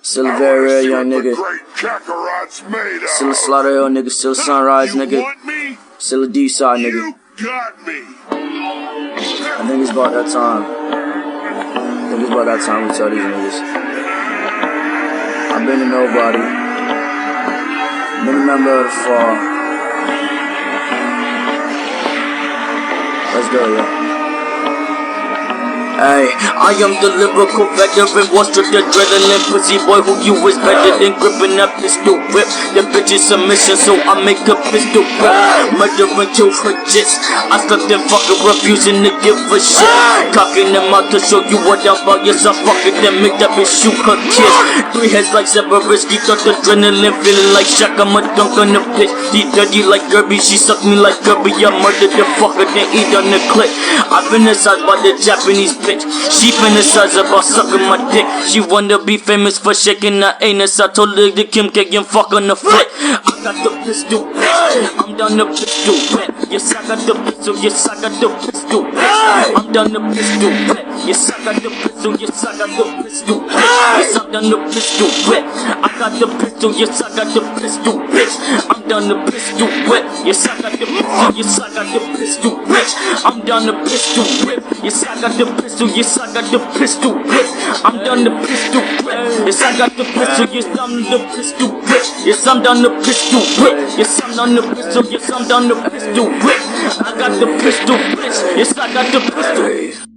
Still a very real young nigga. Still a Slaughter Hill nigga. Still a Sunrise nigga. Still a D-side nigga. I think it's about that time. We tell these niggas. I've been a nobody. Been a member of the fall. Let's go, yo. Ay, I am the lyrical veteran, watch the adrenaline, pussy boy who you is better than gripping that pistol whip. The bitch is a mission, so I make a pistol whip. Murder until her gist. I stuck them fucking refusing to give a shit. Cocking them out to show you what I'm about. Yes, I fucking them, make that bitch shoot her kids. 3 heads like Severisky, got the adrenaline, feeling like Shaq. I'm a dunk on the pitch. She dirty like Kirby, she suck me like Kirby. I murdered the fucker, then eat on the clip. I've been inside by the Japanese bitch. She fantasizes about sucking my dick. She wanna be famous for shaking her anus. I told her to Kim K and fuck on the flick. I got the pistol, I'm down the pistol. Yes, I got the pistol, yes, I got the pistol. I'm down the pistol, yes, I got the pistol, yes, I got the pistol. Yes, I'm down the pistol, I got the pistol, yes, I got the pistol. I'm down the pistol, yes, I got the pistol, yes, I got the pistol. I'm down the pistol, yes, I got the pistol, yes, I got the pistol. I'm down the pistol, yes, I got the pistol, yes, I'm the pistol. Yes, I'm down the pistol, yes, I'm down the pistol, yes, I'm down the pistol. I got the pistol, yes, I got the pistol.